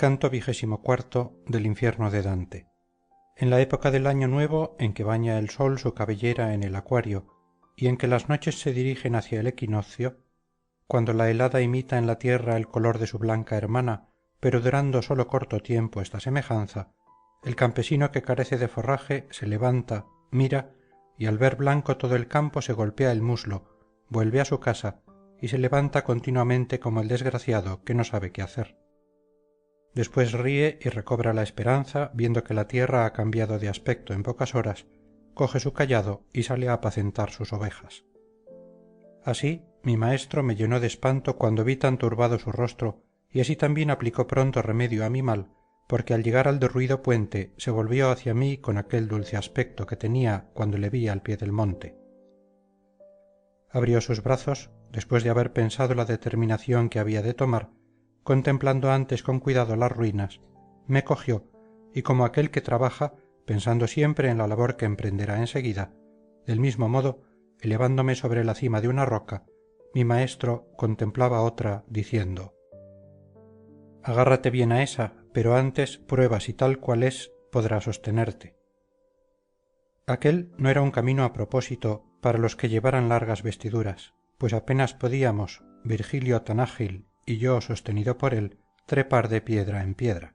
Canto XXIV del infierno de Dante. En la época del año nuevo en que baña el sol su cabellera en el acuario y en que las noches se dirigen hacia el equinoccio, cuando la helada imita en la tierra el color de su blanca hermana, pero durando sólo corto tiempo esta semejanza, el campesino que carece de forraje se levanta, mira, y al ver blanco todo el campo se golpea el muslo, vuelve a su casa y se levanta continuamente como el desgraciado que no sabe qué hacer. Después ríe y recobra la esperanza viendo que la tierra ha cambiado de aspecto en pocas horas, coge su cayado y sale a apacentar sus ovejas. Así mi maestro me llenó de espanto cuando vi tan turbado su rostro, y así también aplicó pronto remedio a mi mal, porque al llegar al derruido puente se volvió hacia mí con aquel dulce aspecto que tenía cuando le vi al pie del monte. Abrió sus brazos, después de haber pensado la determinación que había de tomar, contemplando antes con cuidado las ruinas, me cogió y como aquel que trabaja, pensando siempre en la labor que emprenderá enseguida, del mismo modo, elevándome sobre la cima de una roca, mi maestro contemplaba otra, diciendo: agárrate bien a esa, pero antes prueba si tal cual es podrá sostenerte. Aquel no era un camino a propósito para los que llevaran largas vestiduras, pues apenas podíamos, Virgilio tan ágil y yo sostenido por él, trepar de piedra en piedra.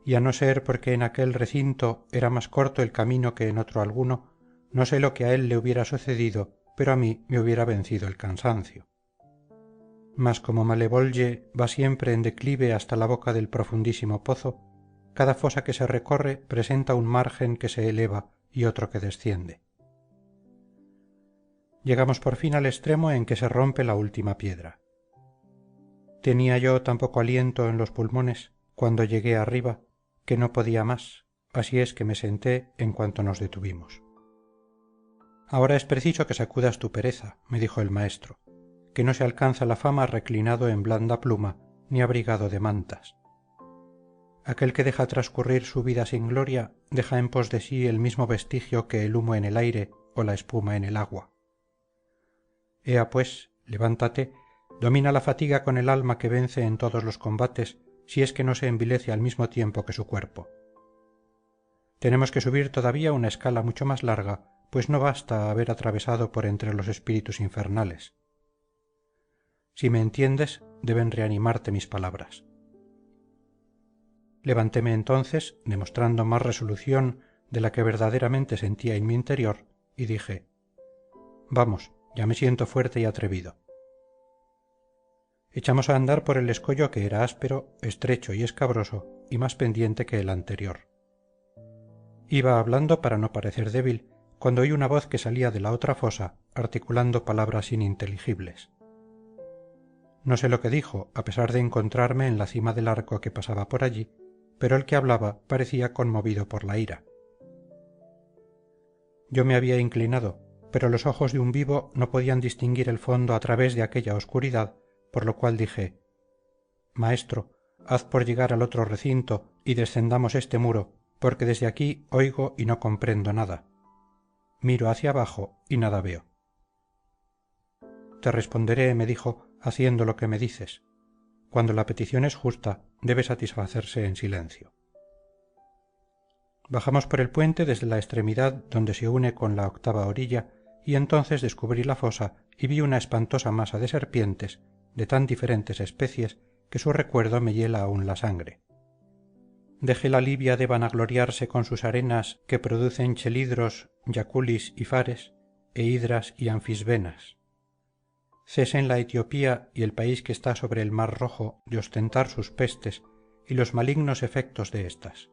Y a no ser porque en aquel recinto era más corto el camino que en otro alguno, no sé lo que a él le hubiera sucedido, pero a mí me hubiera vencido el cansancio. Mas como Malevolge va siempre en declive hasta la boca del profundísimo pozo, cada fosa que se recorre presenta un margen que se eleva y otro que desciende. Llegamos por fin al extremo en que se rompe la última piedra. Tenía yo tan poco aliento en los pulmones cuando llegué arriba que no podía más, así es que me senté en cuanto nos detuvimos. Ahora es preciso que sacudas tu pereza, me dijo el maestro, que no se alcanza la fama reclinado en blanda pluma ni abrigado de mantas. Aquel que deja transcurrir su vida sin gloria deja en pos de sí el mismo vestigio que el humo en el aire o la espuma en el agua. Ea pues, levántate, domina la fatiga con el alma que vence en todos los combates, si es que no se envilece al mismo tiempo que su cuerpo. Tenemos que subir todavía una escala mucho más larga, pues no basta haber atravesado por entre los espíritus infernales. Si me entiendes, deben reanimarte mis palabras. Levantéme entonces, demostrando más resolución de la que verdaderamente sentía en mi interior, y dije: vamos, ya me siento fuerte y atrevido. Echamos a andar por el escollo que era áspero, estrecho y escabroso, y más pendiente que el anterior. Iba hablando para no parecer débil, cuando oí una voz que salía de la otra fosa, articulando palabras ininteligibles. No sé lo que dijo, a pesar de encontrarme en la cima del arco que pasaba por allí, pero el que hablaba parecía conmovido por la ira. Yo me había inclinado, pero los ojos de un vivo no podían distinguir el fondo a través de aquella oscuridad, por lo cual dije: maestro, haz por llegar al otro recinto y descendamos este muro, porque desde aquí oigo y no comprendo nada. Miro hacia abajo y nada veo. Te responderé, me dijo, haciendo lo que me dices. Cuando la petición es justa, debe satisfacerse en silencio. Bajamos por el puente desde la extremidad donde se une con la octava orilla, y entonces descubrí la fosa y vi una espantosa masa de serpientes, de tan diferentes especies que su recuerdo me hiela aún la sangre. Dejé la Libia de vanagloriarse con sus arenas que producen chelidros, yaculis y fares, e hidras y anfisbenas. Cesen la Etiopía y el país que está sobre el mar rojo de ostentar sus pestes y los malignos efectos de éstas.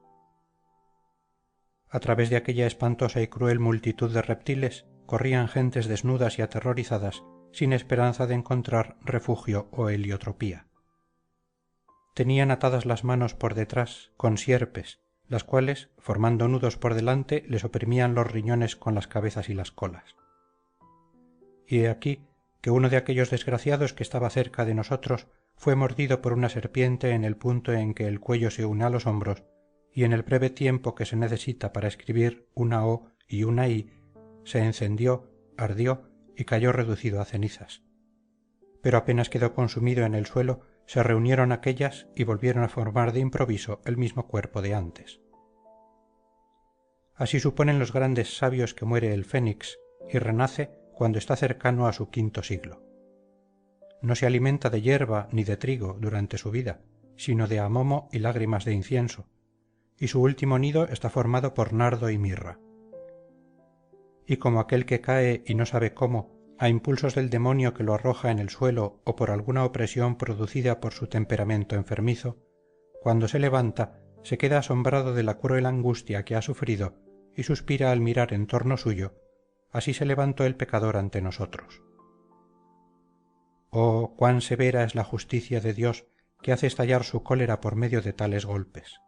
A través de aquella espantosa y cruel multitud de reptiles corrían gentes desnudas y aterrorizadas, sin esperanza de encontrar refugio o heliotropía. Tenían atadas las manos por detrás con sierpes, las cuales, formando nudos por delante, les oprimían los riñones con las cabezas y las colas. Y he aquí que uno de aquellos desgraciados que estaba cerca de nosotros fue mordido por una serpiente en el punto en que el cuello se une a los hombros, y en el breve tiempo que se necesita para escribir una O y una I, se encendió, ardió y cayó reducido a cenizas. Pero apenas quedó consumido en el suelo, se reunieron aquellas y volvieron a formar de improviso el mismo cuerpo de antes. Así suponen los grandes sabios que muere el fénix y renace cuando está cercano a su quinto siglo. No se alimenta de hierba ni de trigo durante su vida, sino de amomo y lágrimas de incienso, y su último nido está formado por nardo y mirra. Y como aquel que cae y no sabe cómo, a impulsos del demonio que lo arroja en el suelo o por alguna opresión producida por su temperamento enfermizo, cuando se levanta se queda asombrado de la cruel angustia que ha sufrido y suspira al mirar en torno suyo, así se levantó el pecador ante nosotros. Oh, cuán severa es la justicia de Dios que hace estallar su cólera por medio de tales golpes.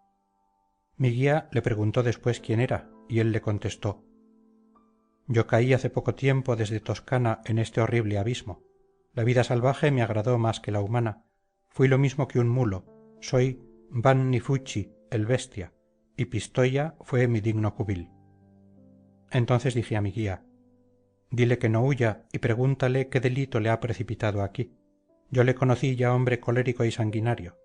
Mi guía le preguntó después quién era, y él le contestó: yo caí hace poco tiempo desde Toscana en este horrible abismo. La vida salvaje me agradó más que la humana. Fui lo mismo que un mulo. Soy Vanni Fucci, el bestia, y Pistoia fue mi digno cubil. Entonces dije a mi guía: dile que no huya y pregúntale qué delito le ha precipitado aquí. Yo le conocí ya hombre colérico y sanguinario.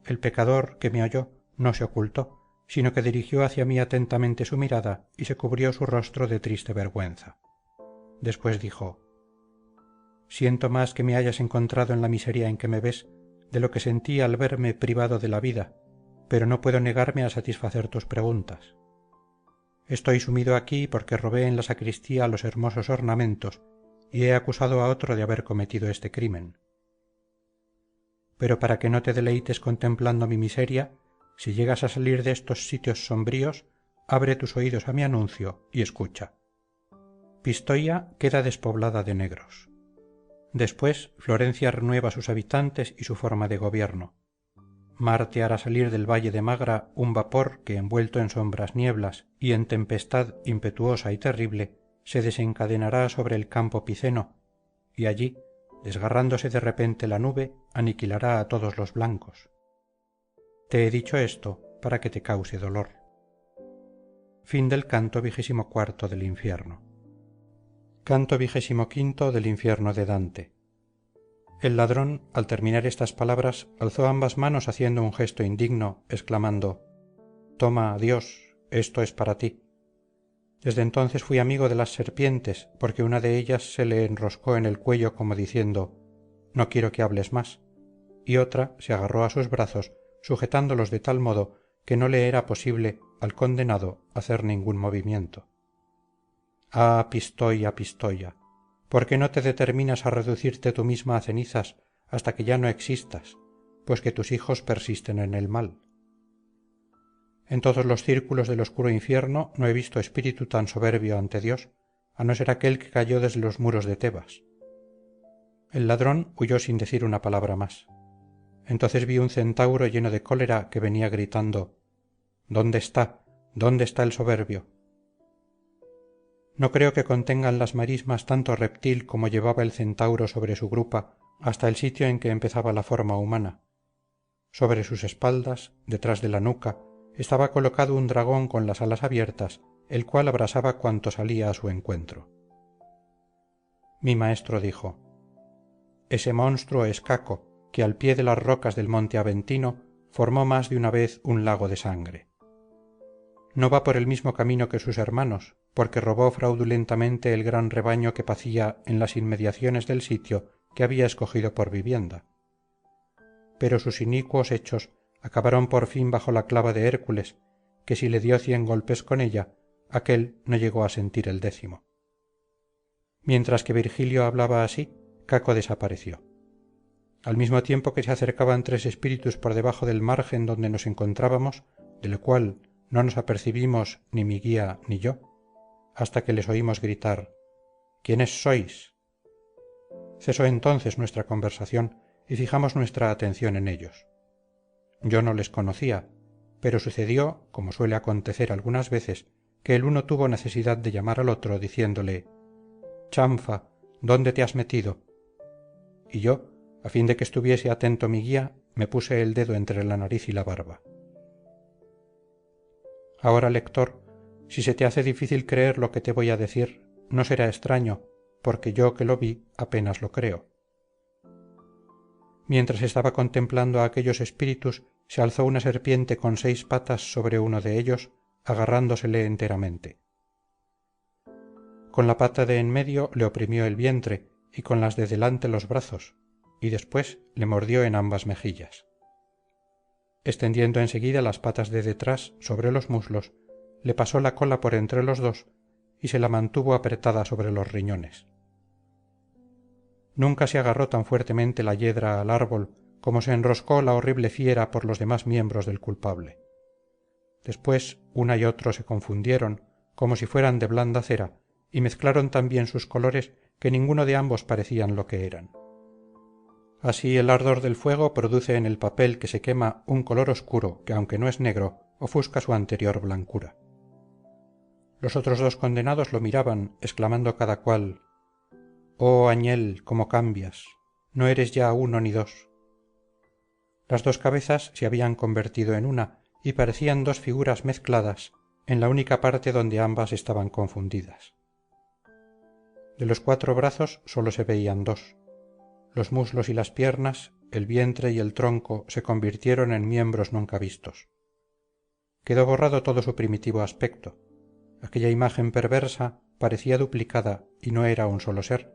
El pecador, que me oyó, no se ocultó, sino que dirigió hacia mí atentamente su mirada y se cubrió su rostro de triste vergüenza. Después dijo: siento más que me hayas encontrado en la miseria en que me ves de lo que sentí al verme privado de la vida, pero no puedo negarme a satisfacer tus preguntas. Estoy sumido aquí porque robé en la sacristía los hermosos ornamentos y he acusado a otro de haber cometido este crimen. Pero para que no te deleites contemplando mi miseria, si llegas a salir de estos sitios sombríos, abre tus oídos a mi anuncio y escucha. Pistoia queda despoblada de negros. Después, Florencia renueva sus habitantes y su forma de gobierno. Marte hará salir del valle de Magra un vapor que, envuelto en sombras nieblas y en tempestad impetuosa y terrible, se desencadenará sobre el campo piceno, y allí, desgarrándose de repente la nube, aniquilará a todos los blancos. Te he dicho esto para que te cause dolor. Fin del canto 24 del infierno. Canto 25 del infierno de Dante. El ladrón, al terminar estas palabras, alzó ambas manos haciendo un gesto indigno, exclamando: toma, Dios, esto es para ti. Desde entonces fui amigo de las serpientes, porque una de ellas se le enroscó en el cuello como diciendo: no quiero que hables más, y otra se agarró a sus brazos, sujetándolos de tal modo que no le era posible al condenado hacer ningún movimiento. Ah, Pistoia, Pistoia, ¿por qué no te determinas a reducirte tú misma a cenizas hasta que ya no existas, pues que tus hijos persisten en el mal? En todos los círculos del oscuro infierno no he visto espíritu tan soberbio ante Dios, a no ser aquel que cayó desde los muros de Tebas. El ladrón huyó sin decir una palabra más. Entonces vi un centauro lleno de cólera que venía gritando: ¿dónde está? ¿Dónde está el soberbio? No creo que contengan las marismas tanto reptil como llevaba el centauro sobre su grupa hasta el sitio en que empezaba la forma humana. Sobre sus espaldas, detrás de la nuca, estaba colocado un dragón con las alas abiertas, el cual abrasaba cuanto salía a su encuentro. Mi maestro dijo: ese monstruo es Caco, que al pie de las rocas del monte Aventino formó más de una vez un lago de sangre. No va por el mismo camino que sus hermanos, porque robó fraudulentamente el gran rebaño que pacía en las inmediaciones del sitio que había escogido por vivienda. Pero sus inicuos hechos acabaron por fin bajo la clava de Hércules, que si le dio 100 golpes con ella, aquél no llegó a sentir el 10º. Mientras que Virgilio hablaba así, Caco desapareció. Al mismo tiempo que se acercaban 3 espíritus por debajo del margen donde nos encontrábamos, de lo cual no nos apercibimos ni mi guía ni yo, hasta que les oímos gritar: ¿quiénes sois? Cesó entonces nuestra conversación y fijamos nuestra atención en ellos. Yo no les conocía, pero sucedió, como suele acontecer algunas veces, que el uno tuvo necesidad de llamar al otro diciéndole: chanfa, ¿dónde te has metido? Y yo, a fin de que estuviese atento mi guía, me puse el dedo entre la nariz y la barba. Ahora, lector, si se te hace difícil creer lo que te voy a decir, no será extraño, porque yo que lo vi apenas lo creo. Mientras estaba contemplando a aquellos espíritus, se alzó una serpiente con 6 patas sobre uno de ellos, agarrándosele enteramente. Con la pata de en medio le oprimió el vientre y con las de delante los brazos, y después le mordió en ambas mejillas. Extendiendo enseguida las patas de detrás sobre los muslos, le pasó la cola por entre los dos y se la mantuvo apretada sobre los riñones. Nunca se agarró tan fuertemente la hiedra al árbol como se enroscó la horrible fiera por los demás miembros del culpable. Después una y otro se confundieron, como si fueran de blanda cera, y mezclaron tan bien sus colores que ninguno de ambos parecían lo que eran. Así el ardor del fuego produce en el papel que se quema un color oscuro que, aunque no es negro, ofusca su anterior blancura. Los otros 2 condenados lo miraban, exclamando cada cual: «Oh, Añel, cómo cambias, no eres ya 1 ni 2». Las 2 cabezas se habían convertido en una y parecían 2 figuras mezcladas en la única parte donde ambas estaban confundidas. De los 4 brazos sólo se veían 2. Los muslos y las piernas, el vientre y el tronco se convirtieron en miembros nunca vistos. Quedó borrado todo su primitivo aspecto. Aquella imagen perversa parecía duplicada y no era un solo ser,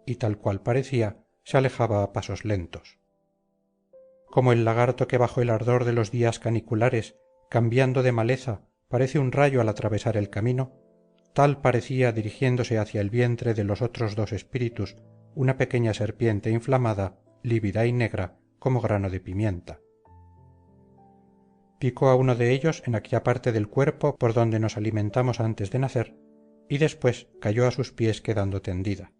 y tal cual parecía, se alejaba a pasos lentos. Como el lagarto que bajo el ardor de los días caniculares, cambiando de maleza, parece un rayo al atravesar el camino, tal parecía dirigiéndose hacia el vientre de los otros 2 espíritus una pequeña serpiente inflamada, lívida y negra como grano de pimienta. Picó a uno de ellos en aquella parte del cuerpo por donde nos alimentamos antes de nacer, y después cayó a sus pies quedando tendida.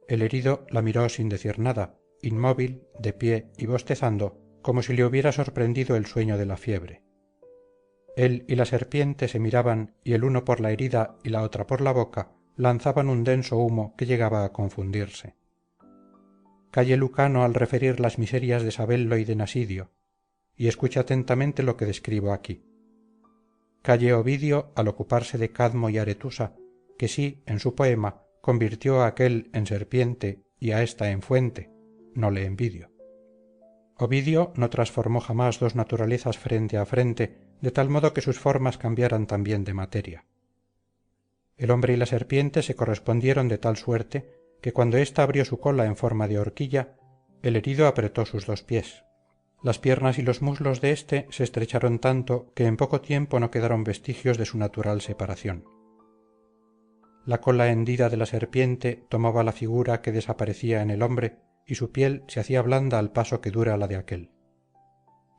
El herido la miró sin decir nada, inmóvil, de pie y bostezando, como si le hubiera sorprendido el sueño de la fiebre. Él y la serpiente se miraban y el uno por la herida y la otra por la boca lanzaban un denso humo que llegaba a confundirse. Calle Lucano al referir las miserias de Sabello y de Nasidio, y escucha atentamente lo que describo aquí. Calle Ovidio al ocuparse de Cadmo y Aretusa, que sí, en su poema, convirtió a aquel en serpiente y a ésta en fuente, no le envidio. Ovidio no transformó jamás 2 naturalezas frente a frente, de tal modo que sus formas cambiaran también de materia. El hombre y la serpiente se correspondieron de tal suerte que cuando ésta abrió su cola en forma de horquilla, el herido apretó sus 2 pies. Las piernas y los muslos de éste se estrecharon tanto que en poco tiempo no quedaron vestigios de su natural separación. La cola hendida de la serpiente tomaba la figura que desaparecía en el hombre y su piel se hacía blanda al paso que dura la de aquél.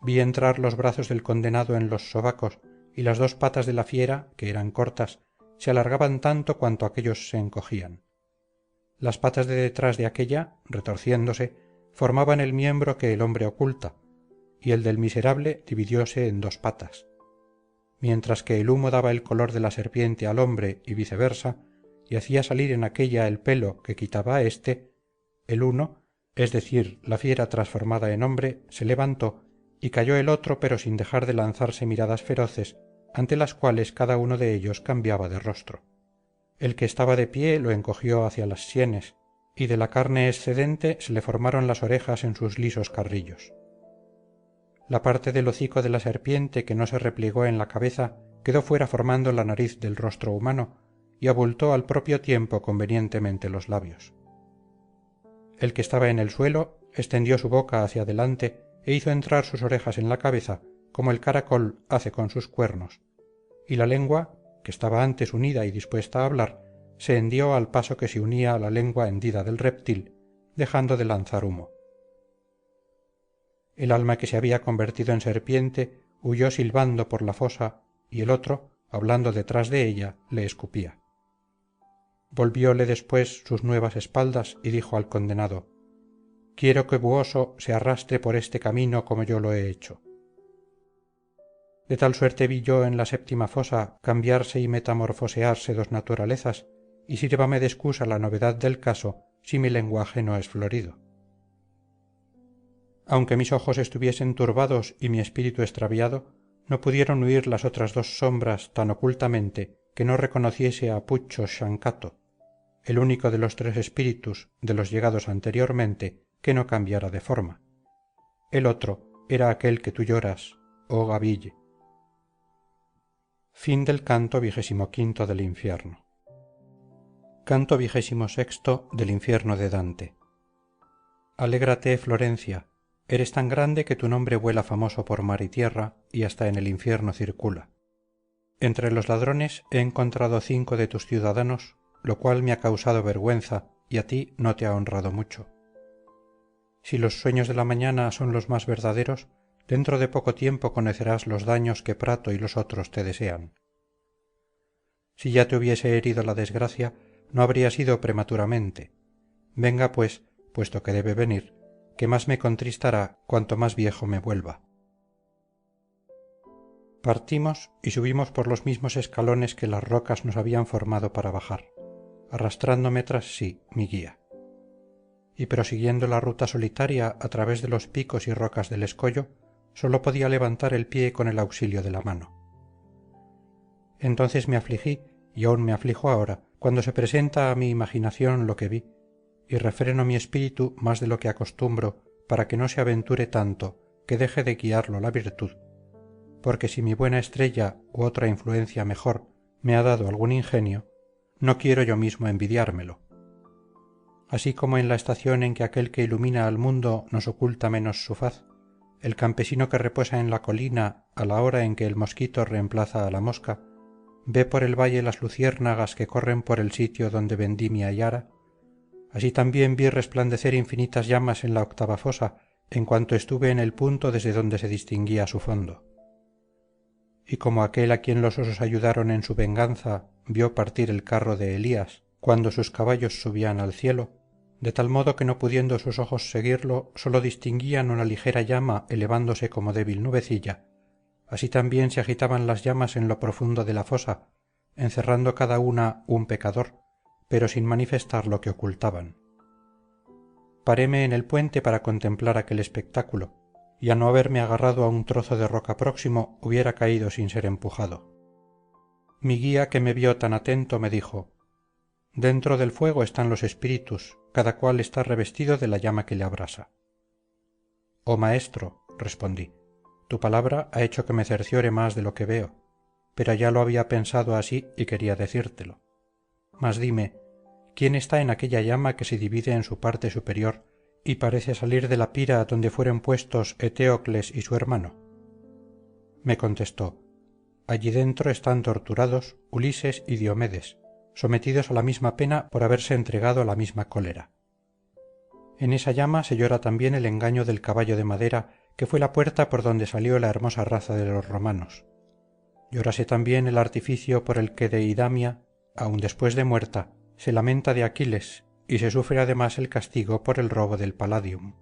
Vi entrar los brazos del condenado en los sobacos y las 2 patas de la fiera, que eran cortas, se alargaban tanto cuanto aquéllos se encogían. Las patas de detrás de aquella, retorciéndose, formaban el miembro que el hombre oculta, y el del miserable dividióse en 2 patas. Mientras que el humo daba el color de la serpiente al hombre y viceversa, y hacía salir en aquella el pelo que quitaba a éste, el uno, es decir, la fiera transformada en hombre, se levantó y cayó el otro, pero sin dejar de lanzarse miradas feroces, ante las cuales cada uno de ellos cambiaba de rostro. El que estaba de pie lo encogió hacia las sienes, y de la carne excedente se le formaron las orejas en sus lisos carrillos. La parte del hocico de la serpiente que no se replegó en la cabeza quedó fuera formando la nariz del rostro humano y abultó al propio tiempo convenientemente los labios. El que estaba en el suelo extendió su boca hacia adelante e hizo entrar sus orejas en la cabeza como el caracol hace con sus cuernos, y la lengua, que estaba antes unida y dispuesta a hablar, se hendió al paso que se unía a la lengua hendida del reptil, dejando de lanzar humo. El alma que se había convertido en serpiente huyó silbando por la fosa y el otro, hablando detrás de ella, le escupía. Volvióle después sus nuevas espaldas y dijo al condenado: «Quiero que Buoso se arrastre por este camino como yo lo he hecho». De tal suerte vi yo en la 7ª fosa cambiarse y metamorfosearse 2 naturalezas, y sírvame de excusa la novedad del caso si mi lenguaje no es florido. Aunque mis ojos estuviesen turbados y mi espíritu extraviado, no pudieron huir las otras 2 sombras tan ocultamente que no reconociese a Puccio Sciancato, el único de los 3 espíritus de los llegados anteriormente que no cambiara de forma. El otro era aquel que tú lloras, oh gaville. Fin del canto XXV del infierno. Canto XXVI del infierno de Dante. Alégrate, Florencia, eres tan grande que tu nombre vuela famoso por mar y tierra, y hasta en el infierno circula. Entre los ladrones he encontrado 5 de tus ciudadanos, lo cual me ha causado vergüenza, y a ti no te ha honrado mucho. Si los sueños de la mañana son los más verdaderos, dentro de poco tiempo conocerás los daños que Prato y los otros te desean. Si ya te hubiese herido la desgracia, no habría sido prematuramente. Venga, pues, puesto que debe venir, que más me contristará cuanto más viejo me vuelva. Partimos y subimos por los mismos escalones que las rocas nos habían formado para bajar, arrastrándome tras sí mi guía. Y prosiguiendo la ruta solitaria a través de los picos y rocas del escollo, sólo podía levantar el pie con el auxilio de la mano. Entonces me afligí, y aún me aflijo ahora, cuando se presenta a mi imaginación lo que vi, y refreno mi espíritu más de lo que acostumbro para que no se aventure tanto que deje de guiarlo la virtud, porque si mi buena estrella u otra influencia mejor me ha dado algún ingenio, no quiero yo mismo envidiármelo. Así como en la estación en que aquel que ilumina al mundo nos oculta menos su faz, el campesino que reposa en la colina a la hora en que el mosquito reemplaza a la mosca, ve por el valle las luciérnagas que corren por el sitio donde vendimia y ara, así también vi resplandecer infinitas llamas en la octava fosa en cuanto estuve en el punto desde donde se distinguía su fondo. Y como aquel a quien los osos ayudaron en su venganza vio partir el carro de Elías cuando sus caballos subían al cielo, de tal modo que no pudiendo sus ojos seguirlo, sólo distinguían una ligera llama elevándose como débil nubecilla, así también se agitaban las llamas en lo profundo de la fosa, encerrando cada una un pecador, pero sin manifestar lo que ocultaban. Paréme en el puente para contemplar aquel espectáculo, y a no haberme agarrado a un trozo de roca próximo hubiera caído sin ser empujado. Mi guía, que me vio tan atento, me dijo: «Dentro del fuego están los espíritus, cada cual está revestido de la llama que le abrasa». «Oh maestro», respondí, «tu palabra ha hecho que me cerciore más de lo que veo, pero ya lo había pensado así y quería decírtelo. Mas dime, ¿quién está en aquella llama que se divide en su parte superior y parece salir de la pira donde fueron puestos Eteocles y su hermano?» Me contestó: «Allí dentro están torturados Ulises y Diomedes, sometidos a la misma pena por haberse entregado a la misma cólera. En esa llama se llora también el engaño del caballo de madera que fue la puerta por donde salió la hermosa raza de los romanos. Llórase también el artificio por el que Deidamia, aun después de muerta, se lamenta de Aquiles, y se sufre además el castigo por el robo del Palladium.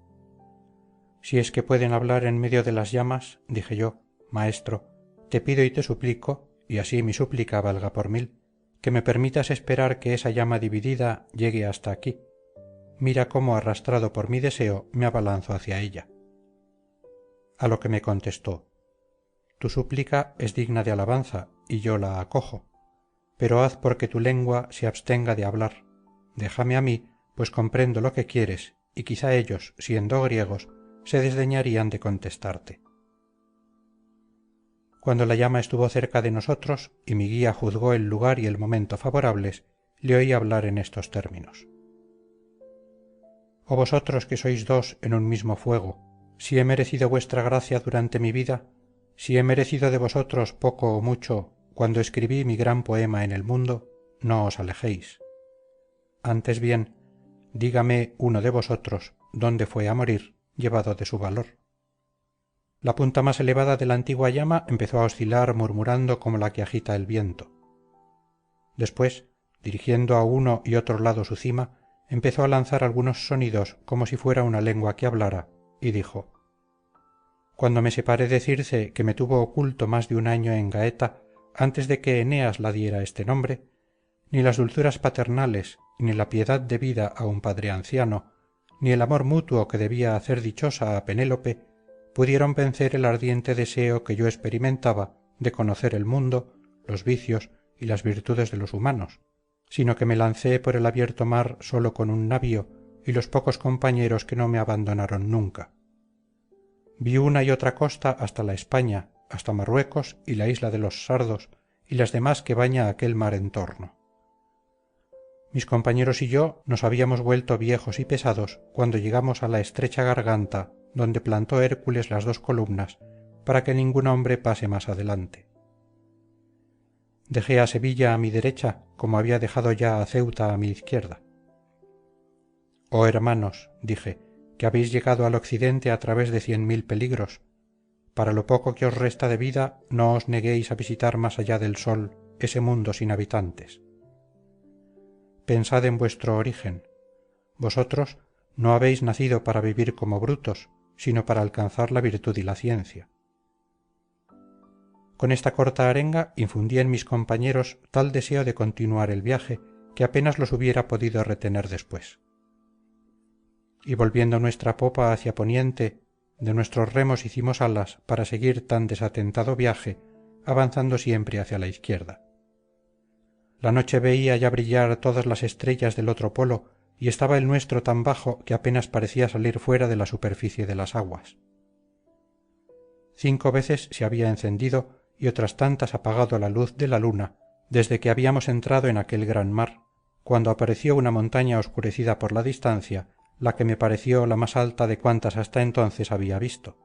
Si es que pueden hablar en medio de las llamas, dije yo, maestro, te pido y te suplico, y así mi súplica valga por 1000, que me permitas esperar que esa llama dividida llegue hasta aquí. Mira cómo arrastrado por mi deseo me abalanzo hacia ella». A lo que me contestó: «Tu súplica es digna de alabanza y yo la acojo, pero haz porque tu lengua se abstenga de hablar. Déjame a mí, pues comprendo lo que quieres, y quizá ellos, siendo griegos, se desdeñarían de contestarte». Cuando la llama estuvo cerca de nosotros y mi guía juzgó el lugar y el momento favorables, le oí hablar en estos términos: «Oh vosotros que sois dos en un mismo fuego, si he merecido vuestra gracia durante mi vida, si he merecido de vosotros poco o mucho cuando escribí mi gran poema en el mundo, no os alejéis. Antes bien, dígame uno de vosotros dónde fue a morir, llevado de su valor». La punta más elevada de la antigua llama empezó a oscilar murmurando como la que agita el viento. Después, dirigiendo a uno y otro lado su cima, empezó a lanzar algunos sonidos como si fuera una lengua que hablara, y dijo: «Cuando me separé de Circe, que me tuvo oculto más de un año en Gaeta, antes de que Eneas la diera este nombre, ni las dulzuras paternales, ni la piedad debida a un padre anciano, ni el amor mutuo que debía hacer dichosa a Penélope, pudieron vencer el ardiente deseo que yo experimentaba de conocer el mundo, los vicios y las virtudes de los humanos, sino que me lancé por el abierto mar solo con un navío, y los pocos compañeros que no me abandonaron nunca. Vi una y otra costa hasta la España, hasta Marruecos y la isla de los Sardos y las demás que baña aquel mar en torno. Mis compañeros y yo nos habíamos vuelto viejos y pesados cuando llegamos a la estrecha garganta donde plantó Hércules las dos columnas para que ningún hombre pase más adelante. Dejé a Sevilla a mi derecha como había dejado ya a Ceuta a mi izquierda. «Oh hermanos», dije, «que habéis llegado al occidente a través de 100.000 peligros. Para lo poco que os resta de vida no os neguéis a visitar más allá del sol ese mundo sin habitantes. Pensad en vuestro origen. Vosotros no habéis nacido para vivir como brutos, sino para alcanzar la virtud y la ciencia». Con esta corta arenga infundí en mis compañeros tal deseo de continuar el viaje que apenas los hubiera podido retener después. Y volviendo nuestra popa hacia poniente, de nuestros remos hicimos alas para seguir tan desatentado viaje, avanzando siempre hacia la izquierda. La noche veía ya brillar todas las estrellas del otro polo y estaba el nuestro tan bajo que apenas parecía salir fuera de la superficie de las aguas. 5 veces se había encendido y otras tantas apagado la luz de la luna desde que habíamos entrado en aquel gran mar, cuando apareció una montaña oscurecida por la distancia, la que me pareció la más alta de cuantas hasta entonces había visto.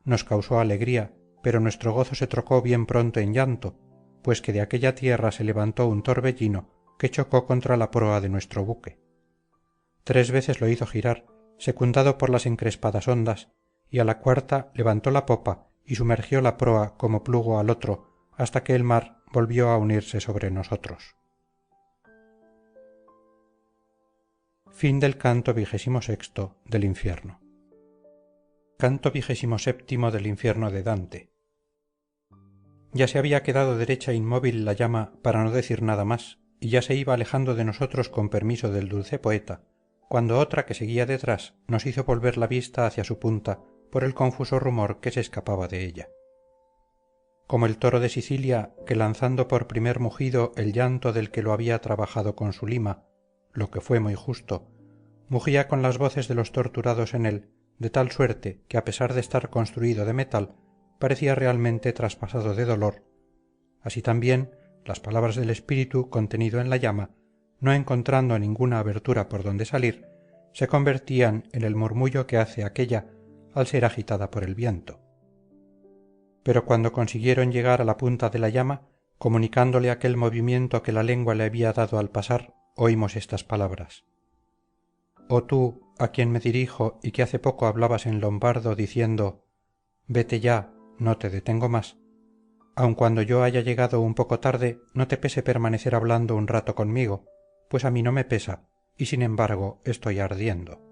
Nos causó alegría, pero nuestro gozo se trocó bien pronto en llanto, pues que de aquella tierra se levantó un torbellino que chocó contra la proa de nuestro buque. 3 veces lo hizo girar, secundado por las encrespadas ondas, y a la cuarta levantó la popa y sumergió la proa como plugo al otro hasta que el mar volvió a unirse sobre nosotros. Fin del canto 26 del infierno. Canto 27 del infierno de Dante. Ya se había quedado derecha inmóvil la llama para no decir nada más, y ya se iba alejando de nosotros con permiso del dulce poeta, cuando otra que seguía detrás nos hizo volver la vista hacia su punta por el confuso rumor que se escapaba de ella. Como el toro de Sicilia, que lanzando por primer mugido el llanto del que lo había trabajado con su lima, lo que fue muy justo, mugía con las voces de los torturados en él, de tal suerte que a pesar de estar construido de metal, parecía realmente traspasado de dolor. Así también, las palabras del espíritu contenido en la llama, no encontrando ninguna abertura por donde salir, se convertían en el murmullo que hace aquella al ser agitada por el viento. Pero cuando consiguieron llegar a la punta de la llama, comunicándole aquel movimiento que la lengua le había dado al pasar, oímos estas palabras: «Oh tú, a quien me dirijo y que hace poco hablabas en lombardo diciendo: vete ya, no te detengo más, aun cuando yo haya llegado un poco tarde, no te pese permanecer hablando un rato conmigo, pues a mí no me pesa, y sin embargo estoy ardiendo.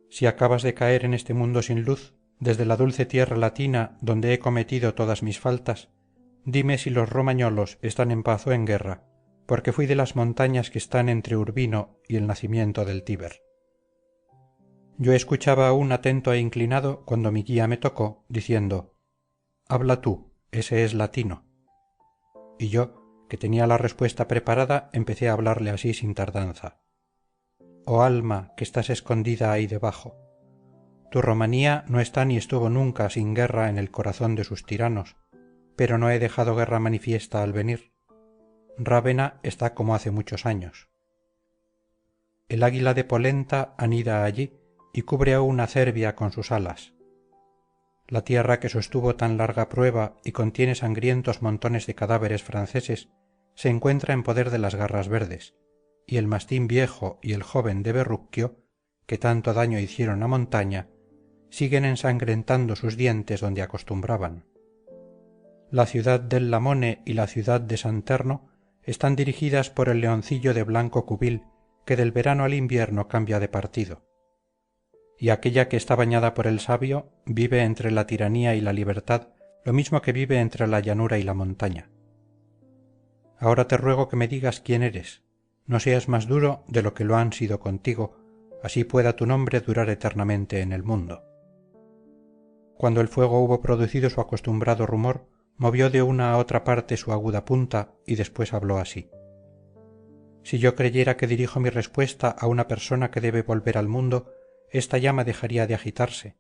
Si acabas de caer en este mundo sin luz, desde la dulce tierra latina donde he cometido todas mis faltas, dime si los romañolos están en paz o en guerra, porque fui de las montañas que están entre Urbino y el nacimiento del Tíber». Yo escuchaba aún atento e inclinado cuando mi guía me tocó, diciendo: «Habla tú, ese es latino». Y yo, que tenía la respuesta preparada, empecé a hablarle así sin tardanza: «Oh alma, que estás escondida ahí debajo, tu Romanía no está ni estuvo nunca sin guerra en el corazón de sus tiranos, pero no he dejado guerra manifiesta al venir. Rávena está como hace muchos años. El águila de Polenta anida allí y cubre aún a Cervia con sus alas. La tierra que sostuvo tan larga prueba y contiene sangrientos montones de cadáveres franceses se encuentra en poder de las garras verdes, y el mastín viejo y el joven de Berrucchio, que tanto daño hicieron a montaña, siguen ensangrentando sus dientes donde acostumbraban. La ciudad del Lamone y la ciudad de Santerno están dirigidas por el leoncillo de blanco cubil que del verano al invierno cambia de partido. Y aquella que está bañada por el Sabio vive entre la tiranía y la libertad, lo mismo que vive entre la llanura y la montaña. Ahora te ruego que me digas quién eres, no seas más duro de lo que lo han sido contigo, así pueda tu nombre durar eternamente en el mundo». Cuando el fuego hubo producido su acostumbrado rumor, movió de una a otra parte su aguda punta y después habló así: Si yo creyera que dirijo mi respuesta a una persona que debe volver al mundo, esta llama dejaría de agitarse,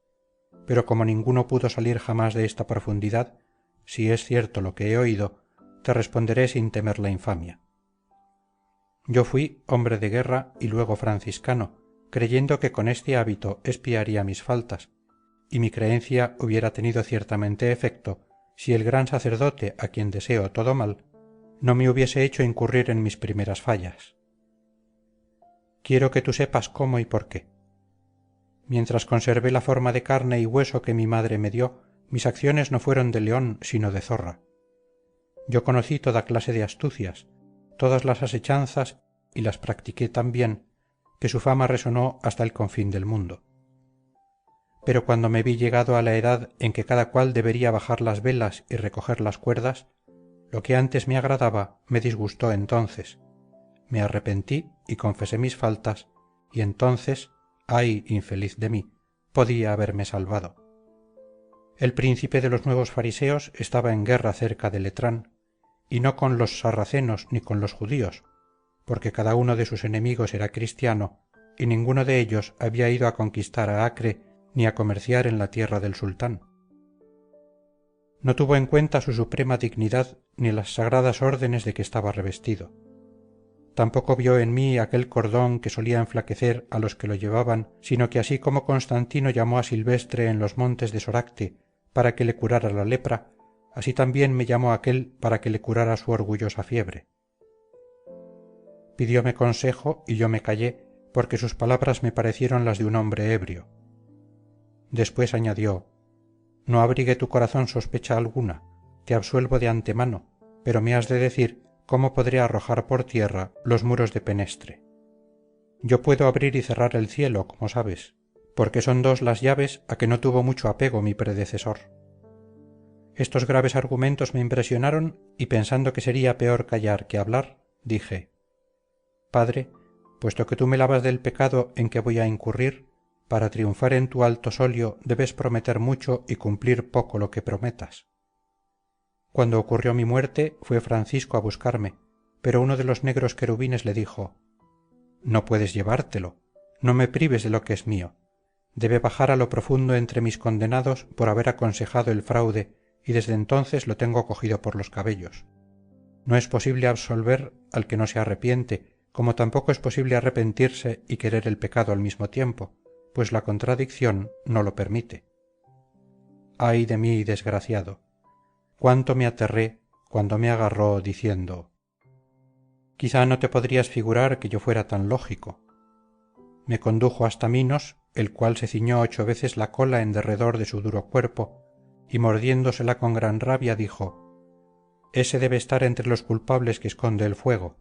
pero como ninguno pudo salir jamás de esta profundidad, si es cierto lo que he oído, te responderé sin temer la infamia. Yo fui hombre de guerra y luego franciscano, creyendo que con este hábito expiaría mis faltas, y mi creencia hubiera tenido ciertamente efecto si el gran sacerdote, a quien deseo todo mal, no me hubiese hecho incurrir en mis primeras fallas. Quiero que tú sepas cómo y por qué. Mientras conservé la forma de carne y hueso que mi madre me dio, mis acciones no fueron de león sino de zorra. Yo conocí toda clase de astucias, todas las asechanzas y las practiqué tan bien que su fama resonó hasta el confín del mundo. Pero cuando me vi llegado a la edad en que cada cual debería bajar las velas y recoger las cuerdas, lo que antes me agradaba me disgustó entonces. Me arrepentí y confesé mis faltas, y entonces, ay, infeliz de mí, podía haberme salvado. El príncipe de los nuevos fariseos estaba en guerra cerca de Letrán, y no con los sarracenos ni con los judíos, porque cada uno de sus enemigos era cristiano, y ninguno de ellos había ido a conquistar a Acre ni a comerciar en la tierra del sultán. No tuvo en cuenta su suprema dignidad ni las sagradas órdenes de que estaba revestido. Tampoco vio en mí aquel cordón que solía enflaquecer a los que lo llevaban, sino que así como Constantino llamó a Silvestre en los montes de Soracte para que le curara la lepra, así también me llamó aquél para que le curara su orgullosa fiebre. Pidióme consejo y yo me callé, porque sus palabras me parecieron las de un hombre ebrio. Después añadió: no abrigue tu corazón sospecha alguna, te absuelvo de antemano, pero me has de decir cómo podré arrojar por tierra los muros de Penestre. Yo puedo abrir y cerrar el cielo, como sabes, porque son dos las llaves a que no tuvo mucho apego mi predecesor. Estos graves argumentos me impresionaron y pensando que sería peor callar que hablar, dije: Padre, puesto que tú me lavas del pecado en que voy a incurrir, para triunfar en tu alto solio debes prometer mucho y cumplir poco lo que prometas. Cuando ocurrió mi muerte fue Francisco a buscarme, pero uno de los negros querubines le dijo: no puedes llevártelo, no me prives de lo que es mío. Debe bajar a lo profundo entre mis condenados por haber aconsejado el fraude y desde entonces lo tengo cogido por los cabellos. No es posible absolver al que no se arrepiente, como tampoco es posible arrepentirse y querer el pecado al mismo tiempo, pues la contradicción no lo permite. Ay de mí, desgraciado, cuánto me aterré cuando me agarró diciendo: quizá no te podrías figurar que yo fuera tan lógico. Me condujo hasta Minos, el cual se ciñó 8 veces la cola en derredor de su duro cuerpo, y mordiéndosela con gran rabia dijo: ese debe estar entre los culpables que esconde el fuego.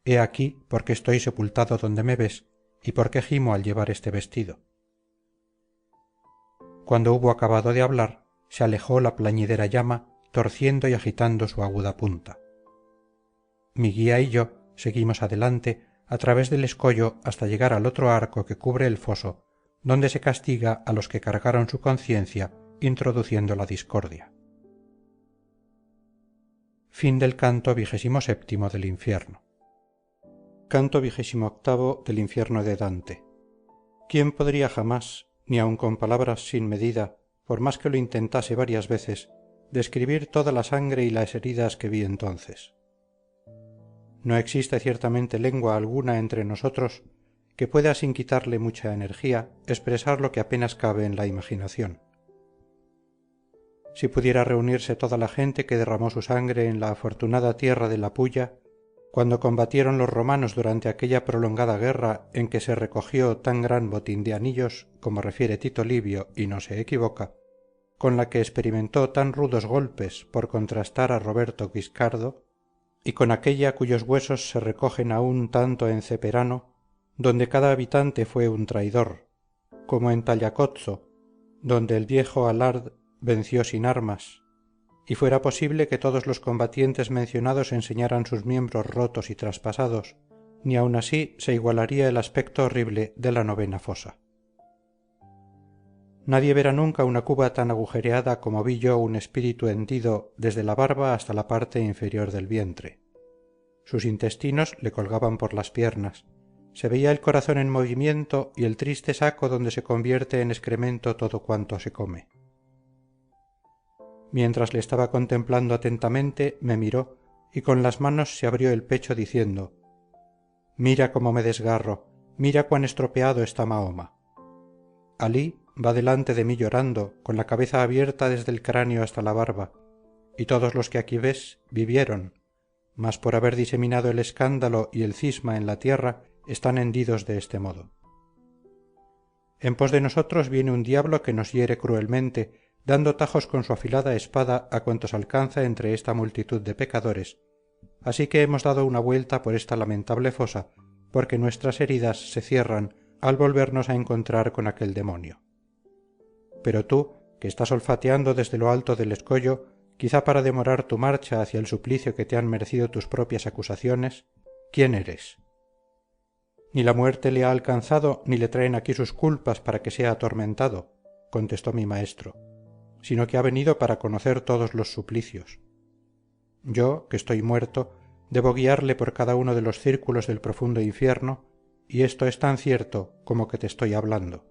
He aquí por qué estoy sepultado donde me ves y por qué gimo al llevar este vestido. Cuando hubo acabado de hablar, se alejó la plañidera llama, torciendo y agitando su aguda punta. Mi guía y yo seguimos adelante a través del escollo hasta llegar al otro arco que cubre el foso, donde se castiga a los que cargaron su conciencia introduciendo la discordia. Fin del canto 27 del infierno. Canto 28 del infierno de Dante. ¿Quién podría jamás, ni aun con palabras sin medida, por más que lo intentase varias veces, describir toda la sangre y las heridas que vi entonces? No existe ciertamente lengua alguna entre nosotros que pueda sin quitarle mucha energía expresar lo que apenas cabe en la imaginación. Si pudiera reunirse toda la gente que derramó su sangre en la afortunada tierra de la Pulla, cuando combatieron los romanos durante aquella prolongada guerra en que se recogió tan gran botín de anillos, como refiere Tito Livio y no se equivoca, con la que experimentó tan rudos golpes por contrastar a Roberto Guiscardo, y con aquella cuyos huesos se recogen aún tanto en Ceperano, donde cada habitante fue un traidor, como en Tallacozzo, donde el viejo Alard venció sin armas, y fuera posible que todos los combatientes mencionados enseñaran sus miembros rotos y traspasados, ni aun así se igualaría el aspecto horrible de la novena fosa. Nadie verá nunca una cuba tan agujereada como vi yo un espíritu hendido desde la barba hasta la parte inferior del vientre. sus intestinos le colgaban por las piernas, se veía el corazón en movimiento y el triste saco donde se convierte en excremento todo cuanto se come. Mientras le estaba contemplando atentamente, me miró y con las manos se abrió el pecho diciendo: «Mira cómo me desgarro, mira cuán estropeado está Mahoma. Alí va delante de mí llorando, con la cabeza abierta desde el cráneo hasta la barba, y todos los que aquí ves vivieron, mas por haber diseminado el escándalo y el cisma en la tierra, están hendidos de este modo. En pos de nosotros viene un diablo que nos hiere cruelmente, dando tajos con su afilada espada a cuantos alcanza entre esta multitud de pecadores, así que hemos dado una vuelta por esta lamentable fosa, porque nuestras heridas se cierran al volvernos a encontrar con aquel demonio. Pero tú, que estás olfateando desde lo alto del escollo, quizá para demorar tu marcha hacia el suplicio que te han merecido tus propias acusaciones, ¿quién eres?» «Ni la muerte le ha alcanzado, ni le traen aquí sus culpas para que sea atormentado», contestó mi maestro, «sino que ha venido para conocer todos los suplicios. Yo, que estoy muerto, debo guiarle por cada uno de los círculos del profundo infierno, y esto es tan cierto como que te estoy hablando».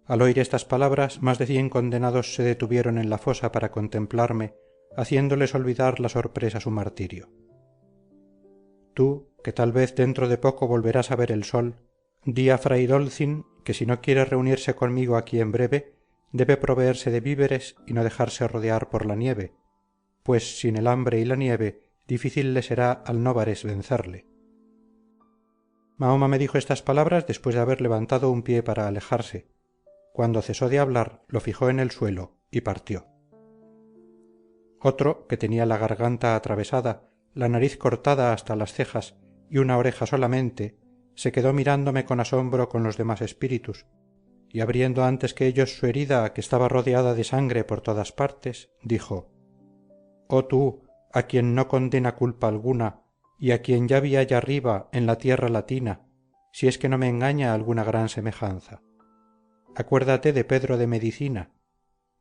Al oír estas palabras, más de 100 condenados se detuvieron en la fosa para contemplarme, haciéndoles olvidar la sorpresa su martirio. Tú, que tal vez dentro de poco volverás a ver el sol, di a fray Dolcin que si no quiere reunirse conmigo aquí en breve, debe proveerse de víveres y no dejarse rodear por la nieve, pues sin el hambre y la nieve difícil le será al Nóvares vencerle. Mahoma me dijo estas palabras después de haber levantado un pie para alejarse. Cuando cesó de hablar, lo fijó en el suelo y partió. Otro, que tenía la garganta atravesada, la nariz cortada hasta las cejas y una oreja solamente, se quedó mirándome con asombro con los demás espíritus, y abriendo antes que ellos su herida, que estaba rodeada de sangre por todas partes, dijo: «Oh tú, a quien no condena culpa alguna, y a quien ya vi allá arriba en la tierra latina, si es que no me engaña alguna gran semejanza. Acuérdate de Pedro de Medicina.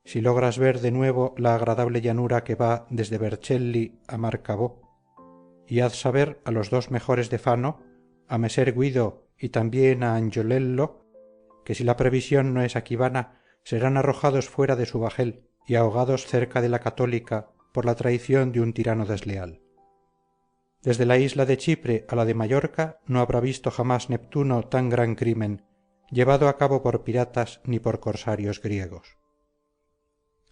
Si logras ver de nuevo la agradable llanura que va desde Vercelli a Marcabó, y haz saber a los 2 mejores de Fano, a Meser Guido y también a Angiolello, que si la previsión no es aquí vana, serán arrojados fuera de su bajel y ahogados cerca de la Católica por la traición de un tirano desleal. Desde la isla de Chipre a la de Mallorca no habrá visto jamás Neptuno tan gran crimen, llevado a cabo por piratas ni por corsarios griegos.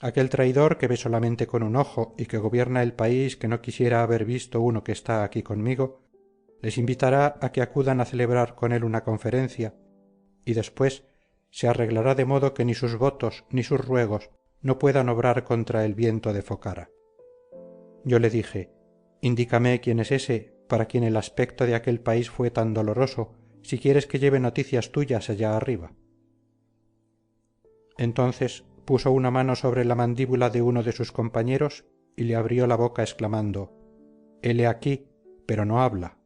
Aquel traidor que ve solamente con un ojo y que gobierna el país que no quisiera haber visto uno que está aquí conmigo, les invitará a que acudan a celebrar con él una conferencia, y después se arreglará de modo que ni sus votos ni sus ruegos no puedan obrar contra el viento de Focara. Yo le dije: «Indícame quién es ese para quien el aspecto de aquel país fue tan doloroso, si quieres que lleve noticias tuyas allá arriba». Entonces puso una mano sobre la mandíbula de uno de sus compañeros y le abrió la boca exclamando: «Hele aquí, pero no habla».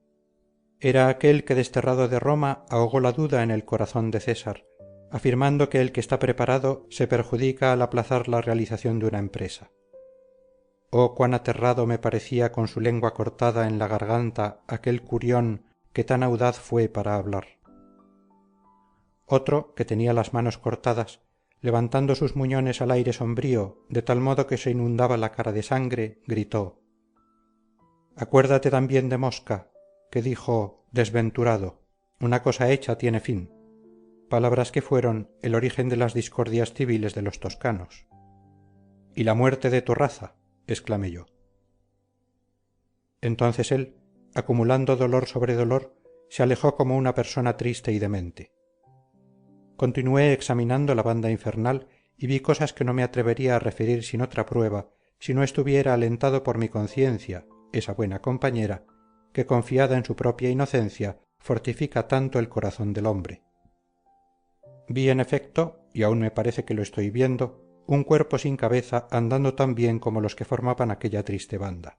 Era aquel que desterrado de Roma ahogó la duda en el corazón de César, afirmando que el que está preparado se perjudica al aplazar la realización de una empresa. Oh, cuán aterrado me parecía con su lengua cortada en la garganta aquel curión que tan audaz fue para hablar. Otro, que tenía las manos cortadas, levantando sus muñones al aire sombrío, de tal modo que se inundaba la cara de sangre, gritó: «Acuérdate también de Mosca, que dijo: desventurado, una cosa hecha tiene fin», palabras que fueron el origen de las discordias civiles de los toscanos. «Y la muerte de tu raza», exclamé yo. Entonces él, acumulando dolor sobre dolor, se alejó como una persona triste y demente. Continué examinando la banda infernal y vi cosas que no me atrevería a referir sin otra prueba, si no estuviera alentado por mi conciencia, esa buena compañera, que confiada en su propia inocencia fortifica tanto el corazón del hombre. Vi en efecto, y aún me parece que lo estoy viendo, un cuerpo sin cabeza andando tan bien como los que formaban aquella triste banda.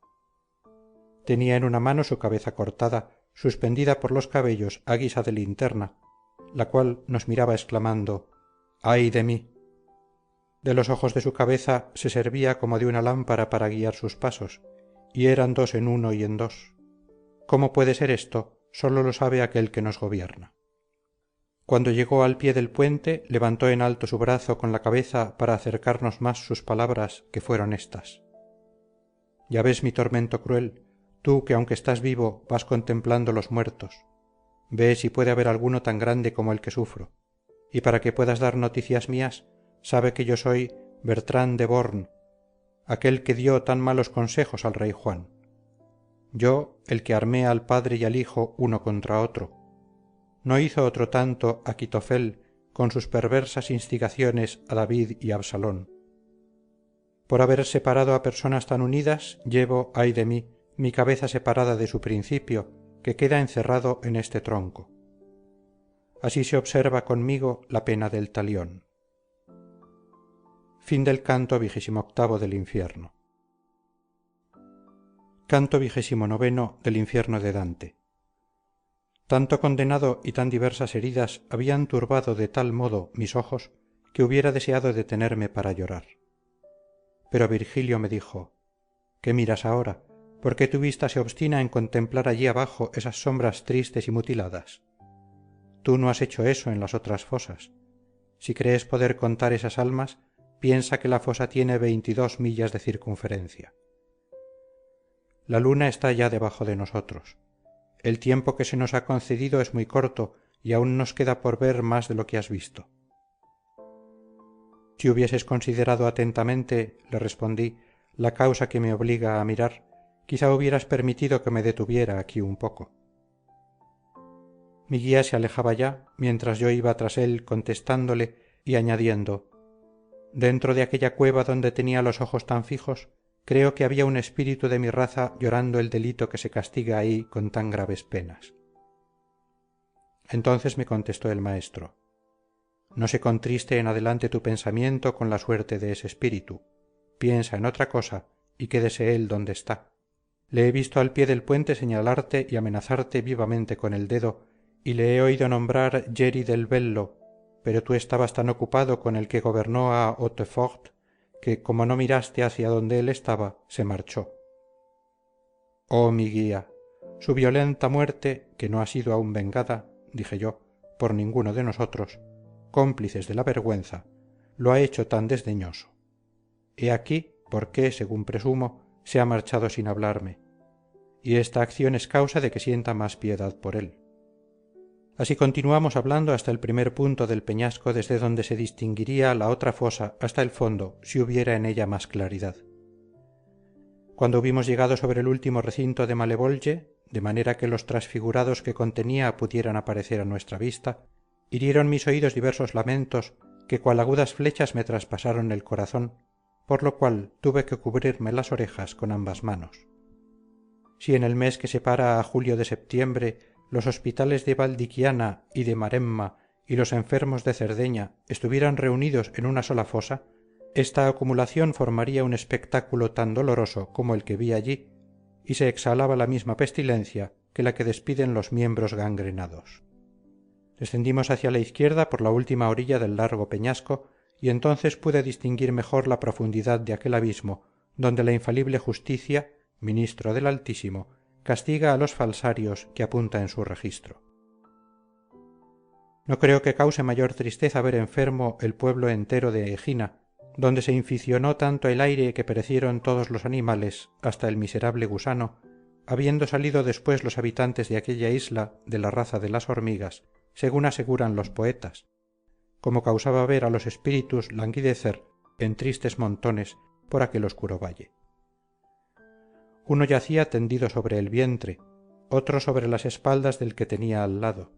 Tenía en una mano su cabeza cortada, suspendida por los cabellos a guisa de linterna, la cual nos miraba exclamando: «¡Ay de mí!». De los ojos de su cabeza se servía como de una lámpara para guiar sus pasos, y eran 2 en 1 y en 2. ¿Cómo puede ser esto? Solo lo sabe aquel que nos gobierna. Cuando llegó al pie del puente, levantó en alto su brazo con la cabeza para acercarnos más sus palabras, que fueron estas: ya ves mi tormento cruel, tú que aunque estás vivo vas contemplando los muertos. Ve si puede haber alguno tan grande como el que sufro. Y para que puedas dar noticias mías, sabe que yo soy Bertrán de Born, aquel que dio tan malos consejos al rey Juan. Yo, el que armé al padre y al hijo uno contra otro. ¿No hizo otro tanto Aquitofel con sus perversas instigaciones a David y Absalón? Por haber separado a personas tan unidas, llevo, ay de mí, mi cabeza separada de su principio, que queda encerrado en este tronco. Así se observa conmigo la pena del talión. Fin del canto 28 del infierno. Canto 29 del infierno de Dante. Tanto condenado y tan diversas heridas habían turbado de tal modo mis ojos que hubiera deseado detenerme para llorar. Pero Virgilio me dijo: ¿qué miras ahora? ¿Por qué tu vista se obstina en contemplar allí abajo esas sombras tristes y mutiladas? Tú no has hecho eso en las otras fosas. Si crees poder contar esas almas, piensa que la fosa tiene 22 millas de circunferencia. La luna está ya debajo de nosotros. El tiempo que se nos ha concedido es muy corto y aún nos queda por ver más de lo que has visto. Si hubieses considerado atentamente, le respondí, la causa que me obliga a mirar, quizá hubieras permitido que me detuviera aquí un poco. Mi guía se alejaba ya, mientras yo iba tras él contestándole y añadiendo: dentro de aquella cueva donde tenía los ojos tan fijos, creo que había un espíritu de mi raza llorando el delito que se castiga ahí con tan graves penas. Entonces me contestó el maestro: no se contriste en adelante tu pensamiento con la suerte de ese espíritu. Piensa en otra cosa y quédese él donde está. Le he visto al pie del puente señalarte y amenazarte vivamente con el dedo, y le he oído nombrar Yeri del Bello, pero tú estabas tan ocupado con el que gobernó a Hautefort que, como no miraste hacia donde él estaba, se marchó. Oh mi guía, su violenta muerte, que no ha sido aún vengada, dije yo, por ninguno de nosotros, cómplices de la vergüenza, lo ha hecho tan desdeñoso. He aquí por qué, según presumo, se ha marchado sin hablarme, y esta acción es causa de que sienta más piedad por él. Así continuamos hablando hasta el primer punto del peñasco desde donde se distinguiría la otra fosa hasta el fondo si hubiera en ella más claridad. Cuando hubimos llegado sobre el último recinto de Malevolge, de manera que los transfigurados que contenía pudieran aparecer a nuestra vista, hirieron mis oídos diversos lamentos que cual agudas flechas me traspasaron el corazón, por lo cual tuve que cubrirme las orejas con ambas manos. Si en el mes que separa a julio de septiembre los hospitales de Valdiquiana y de Maremma y los enfermos de Cerdeña estuvieran reunidos en una sola fosa, esta acumulación formaría un espectáculo tan doloroso como el que vi allí, y se exhalaba la misma pestilencia que la que despiden los miembros gangrenados. Descendimos hacia la izquierda por la última orilla del largo peñasco, y entonces pude distinguir mejor la profundidad de aquel abismo donde la infalible justicia, ministro del Altísimo, castiga a los falsarios que apunta en su registro. No creo que cause mayor tristeza ver enfermo el pueblo entero de Egina, donde se inficionó tanto el aire que perecieron todos los animales, hasta el miserable gusano, habiendo salido después los habitantes de aquella isla de la raza de las hormigas, según aseguran los poetas, como causaba ver a los espíritus languidecer en tristes montones por aquel oscuro valle. Uno yacía tendido sobre el vientre, otro sobre las espaldas del que tenía al lado,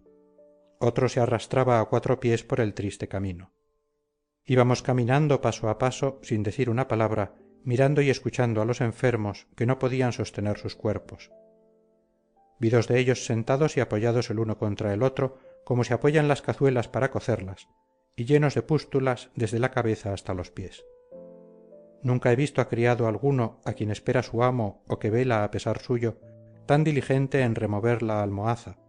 otro se arrastraba a 4 pies por el triste camino. Íbamos caminando paso a paso, sin decir una palabra, mirando y escuchando a los enfermos que no podían sostener sus cuerpos. Vi 2 de ellos sentados y apoyados el uno contra el otro, como se apoyan las cazuelas para cocerlas, y llenos de pústulas desde la cabeza hasta los pies. Nunca he visto a criado alguno a quien espera su amo o que vela a pesar suyo, tan diligente en remover la almohaza,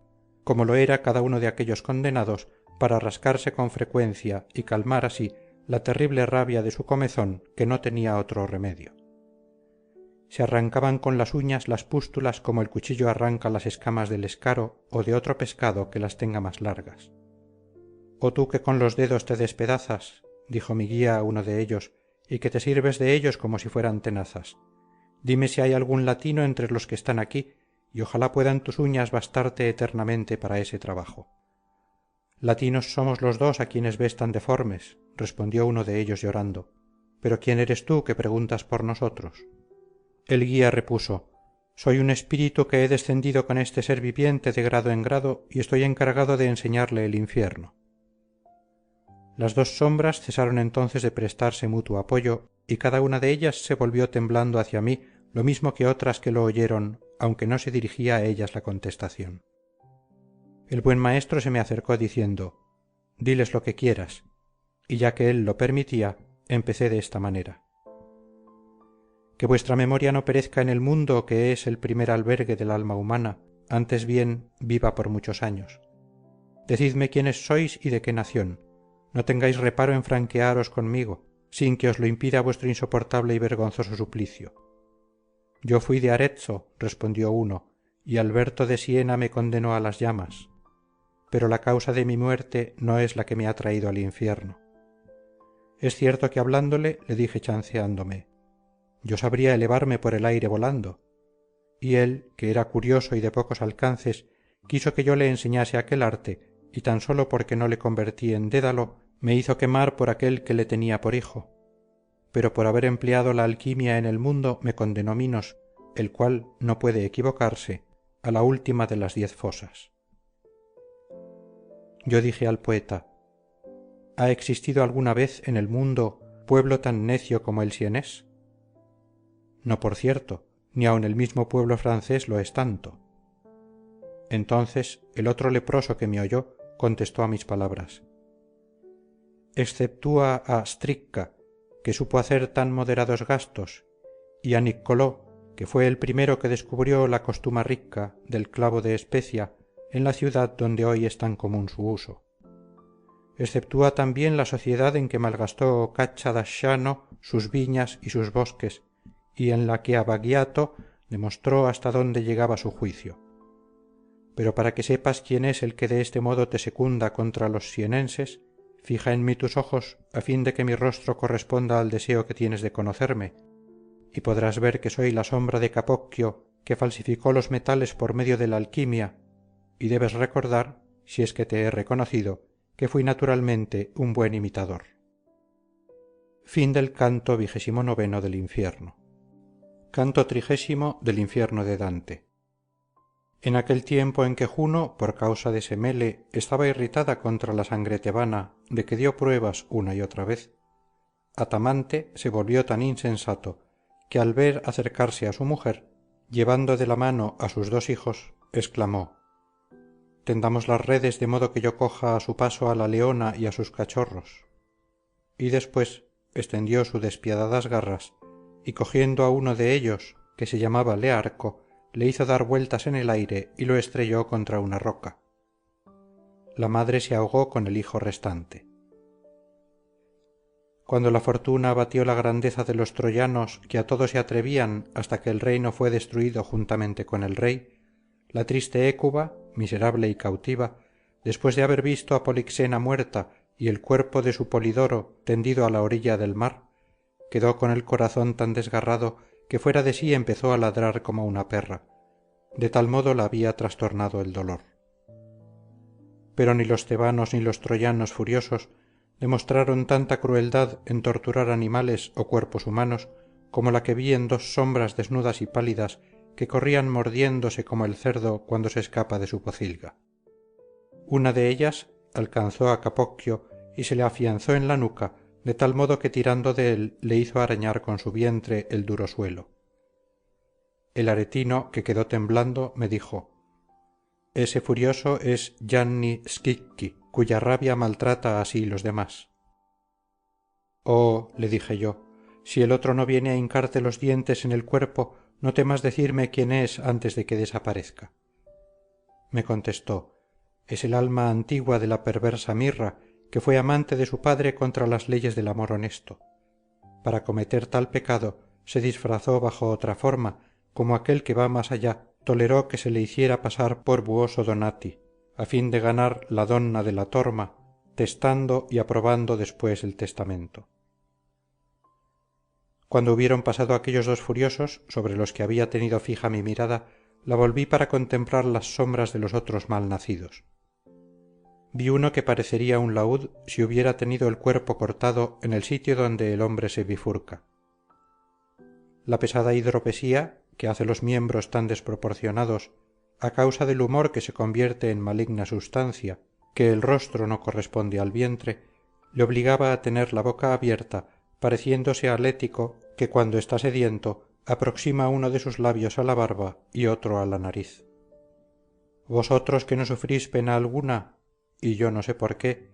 como lo era cada uno de aquellos condenados para rascarse con frecuencia y calmar así la terrible rabia de su comezón que no tenía otro remedio. se arrancaban con las uñas las pústulas como el cuchillo arranca las escamas del escaro o de otro pescado que las tenga más largas. «Oh tú que con los dedos te despedazas», dijo mi guía a uno de ellos, «y que te sirves de ellos como si fueran tenazas. Dime si hay algún latino entre los que están aquí, y ojalá puedan tus uñas bastarte eternamente para ese trabajo». «Latinos somos los dos a quienes ves tan deformes», respondió uno de ellos llorando. «Pero ¿quién eres tú que preguntas por nosotros?». El guía repuso: «Soy un espíritu que he descendido con este ser viviente de grado en grado y estoy encargado de enseñarle el infierno». Las dos sombras cesaron entonces de prestarse mutuo apoyo y cada una de ellas se volvió temblando hacia mí lo mismo que otras que lo oyeron, aunque no se dirigía a ellas la contestación. El buen maestro se me acercó diciendo: «Diles lo que quieras», y ya que él lo permitía, empecé de esta manera: «Que vuestra memoria no perezca en el mundo, que es el primer albergue del alma humana, antes bien viva por muchos años. Decidme quiénes sois y de qué nación. No tengáis reparo en franquearos conmigo, sin que os lo impida vuestro insoportable y vergonzoso suplicio». «Yo fui de Arezzo», respondió uno, «y Alberto de Siena me condenó a las llamas. Pero la causa de mi muerte no es la que me ha traído al infierno». Es cierto que hablándole le dije chanceándome: «Yo sabría elevarme por el aire volando». Y él, que era curioso y de pocos alcances, quiso que yo le enseñase aquel arte, y tan solo porque no le convertí en dédalo, me hizo quemar por aquel que le tenía por hijo. Pero por haber empleado la alquimia en el mundo me condenó Minos, el cual no puede equivocarse, a la última de las 10 fosas. Yo dije al poeta: ¿ha existido alguna vez en el mundo pueblo tan necio como el sienés? No, por cierto, ni aun el mismo pueblo francés lo es tanto. Entonces el otro leproso que me oyó contestó a mis palabras: exceptúa a Stricca, que supo hacer tan moderados gastos, y a Niccolò, que fue el primero que descubrió la costuma rica del clavo de especia en la ciudad donde hoy es tan común su uso. Exceptúa también la sociedad en que malgastó Caccia d'Asciano sus viñas y sus bosques, y en la que Abbagliato demostró hasta dónde llegaba su juicio. Pero para que sepas quién es el que de este modo te secunda contra los sienenses, fija en mí tus ojos a fin de que mi rostro corresponda al deseo que tienes de conocerme, y podrás ver que soy la sombra de Capocchio, que falsificó los metales por medio de la alquimia, y debes recordar, si es que te he reconocido, que fui naturalmente un buen imitador. Fin del canto 29 del infierno. Canto 30 del infierno de Dante. En aquel tiempo en que Juno, por causa de Semele, estaba irritada contra la sangre tebana, de que dio pruebas una y otra vez, Atamante se volvió tan insensato que al ver acercarse a su mujer, llevando de la mano a sus 2 hijos, exclamó: «Tendamos las redes de modo que yo coja a su paso a la leona y a sus cachorros». Y después extendió sus despiadadas garras, y cogiendo a uno de ellos, que se llamaba Learco, le hizo dar vueltas en el aire y lo estrelló contra una roca. La madre se ahogó con el hijo restante. Cuando la fortuna batió la grandeza de los troyanos, que a todo se atrevían hasta que el reino fue destruido juntamente con el rey, la triste Hécuba, miserable y cautiva, después de haber visto a Polixena muerta y el cuerpo de su Polidoro tendido a la orilla del mar, quedó con el corazón tan desgarrado que fuera de sí empezó a ladrar como una perra, de tal modo la había trastornado el dolor. Pero ni los tebanos ni los troyanos furiosos demostraron tanta crueldad en torturar animales o cuerpos humanos como la que vi en 2 sombras desnudas y pálidas que corrían mordiéndose como el cerdo cuando se escapa de su pocilga. Una de ellas alcanzó a Capocchio y se le afianzó en la nuca, de tal modo que tirando de él le hizo arañar con su vientre el duro suelo. El aretino, que quedó temblando, me dijo: «Ese furioso es Gianni Schicchi, cuya rabia maltrata así los demás». «Oh», le dije yo, «si el otro no viene a hincarte los dientes en el cuerpo, no temas decirme quién es antes de que desaparezca». Me contestó: «Es el alma antigua de la perversa Mirra, que fue amante de su padre contra las leyes del amor honesto. Para cometer tal pecado se disfrazó bajo otra forma, como aquel que va más allá toleró que se le hiciera pasar por buoso donati a fin de ganar la donna de la torma, testando y aprobando después el testamento. Cuando hubieron pasado aquellos dos furiosos, sobre los que había tenido fija mi mirada, la volví para contemplar las sombras de los otros mal nacidos. Vi uno que parecería un laúd si hubiera tenido el cuerpo cortado en el sitio donde el hombre se bifurca. La pesada hidropesía, que hace los miembros tan desproporcionados, a causa del humor que se convierte en maligna sustancia, que el rostro no corresponde al vientre, le obligaba a tener la boca abierta, pareciéndose al ético que cuando está sediento aproxima uno de sus labios a la barba y otro a la nariz. Vosotros que no sufrís pena alguna, y yo no sé por qué,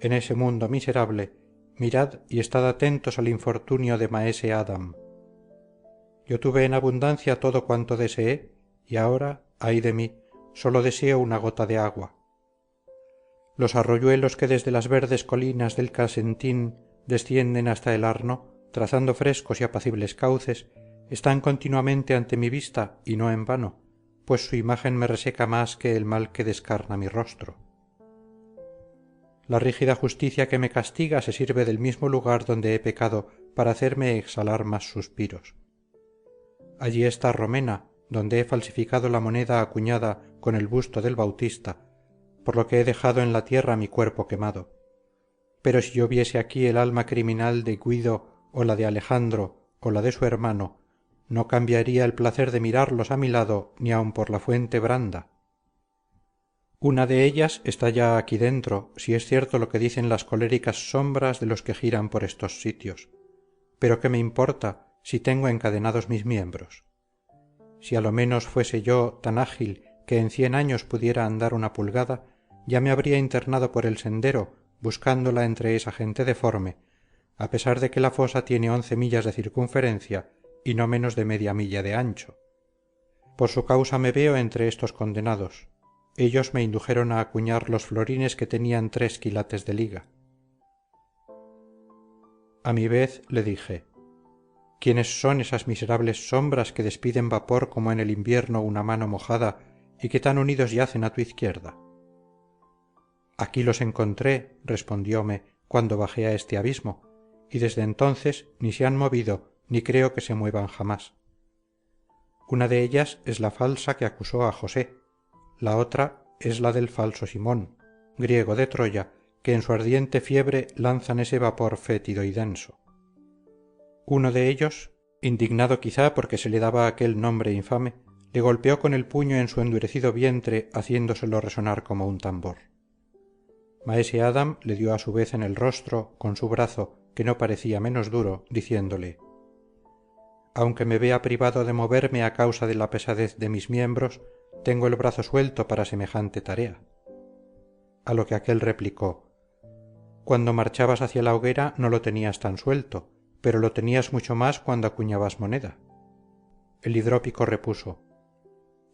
en ese mundo miserable, mirad y estad atentos al infortunio de maese Adam. Yo tuve en abundancia todo cuanto deseé, y ahora, ay de mí, sólo deseo una gota de agua. Los arroyuelos que desde las verdes colinas del Casentín descienden hasta el Arno, trazando frescos y apacibles cauces, están continuamente ante mi vista, y no en vano, pues su imagen me reseca más que el mal que descarna mi rostro. La rígida justicia que me castiga se sirve del mismo lugar donde he pecado para hacerme exhalar más suspiros. Allí está Romena, donde he falsificado la moneda acuñada con el busto del Bautista, por lo que he dejado en la tierra mi cuerpo quemado. Pero si yo viese aquí el alma criminal de Guido o la de Alejandro o la de su hermano, no cambiaría el placer de mirarlos a mi lado ni aun por la fuente Branda. Una de ellas está ya aquí dentro, si es cierto lo que dicen las coléricas sombras de los que giran por estos sitios. Pero ¿qué me importa si tengo encadenados mis miembros? Si a lo menos fuese yo tan ágil que en 100 años pudiera andar una pulgada, ya me habría internado por el sendero, buscándola entre esa gente deforme, a pesar de que la fosa tiene 11 millas de circunferencia y no menos de media milla de ancho. Por su causa me veo entre estos condenados. Ellos me indujeron a acuñar los florines que tenían 3 quilates de liga. A mi vez le dije: ¿quiénes son esas miserables sombras que despiden vapor como en el invierno una mano mojada y que tan unidos yacen a tu izquierda? Aquí los encontré, respondióme, cuando bajé a este abismo, y desde entonces ni se han movido ni creo que se muevan jamás. Una de ellas es la falsa que acusó a José, la otra es la del falso Simón, griego de Troya, que en su ardiente fiebre lanzan ese vapor fétido y denso. Uno de ellos, indignado quizá porque se le daba aquel nombre infame, le golpeó con el puño en su endurecido vientre haciéndoselo resonar como un tambor. Maese Adam le dio a su vez en el rostro con su brazo, que no parecía menos duro, diciéndole: aunque me vea privado de moverme a causa de la pesadez de mis miembros, tengo el brazo suelto para semejante tarea. A lo que aquél replicó: cuando marchabas hacia la hoguera no lo tenías tan suelto, pero lo tenías mucho más cuando acuñabas moneda. El hidrópico repuso: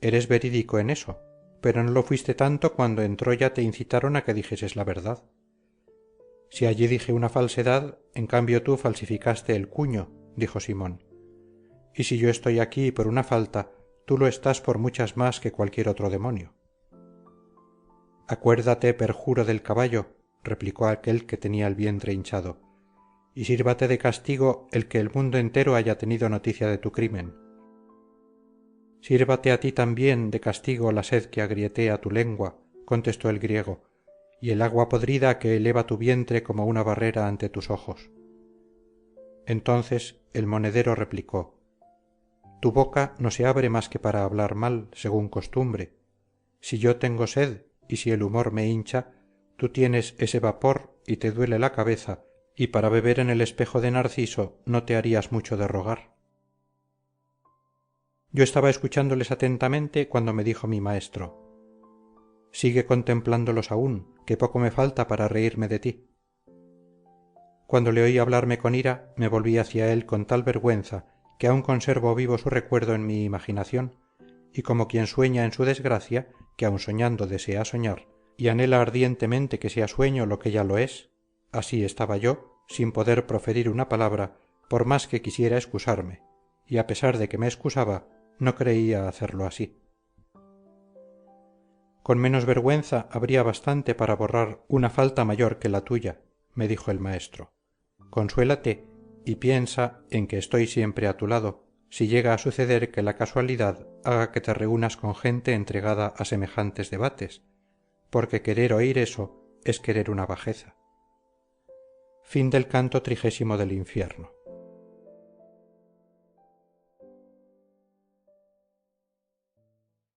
eres verídico en eso, pero no lo fuiste tanto cuando en Troya te incitaron a que dijeses la verdad. Si allí dije una falsedad, en cambio tú falsificaste el cuño, dijo Simón. Y si yo estoy aquí por una falta, tú lo estás por muchas más que cualquier otro demonio. Acuérdate, perjuro, del caballo, replicó aquel que tenía el vientre hinchado, y sírvate de castigo el que el mundo entero haya tenido noticia de tu crimen. Sírvate a ti también de castigo la sed que agrietea tu lengua, contestó el griego, y el agua podrida que eleva tu vientre como una barrera ante tus ojos. Entonces el monedero replicó: tu boca no se abre más que para hablar mal, según costumbre. Si yo tengo sed y si el humor me hincha, tú tienes ese vapor y te duele la cabeza, y para beber en el espejo de Narciso no te harías mucho de rogar. Yo estaba escuchándoles atentamente cuando me dijo mi maestro: sigue contemplándolos aún, que poco me falta para reírme de ti. Cuando le oí hablarme con ira, me volví hacia él con tal vergüenza que aún conservo vivo su recuerdo en mi imaginación, y como quien sueña en su desgracia, que aun soñando desea soñar, y anhela ardientemente que sea sueño lo que ya lo es, así estaba yo, sin poder proferir una palabra, por más que quisiera excusarme, y a pesar de que me excusaba no creía hacerlo así. con menos vergüenza habría bastante para borrar una falta mayor que la tuya, me dijo el maestro. Consuélate y piensa en que estoy siempre a tu lado, si llega a suceder que la casualidad haga que te reúnas con gente entregada a semejantes debates, porque querer oír eso es querer una bajeza. Fin del canto 30 del infierno.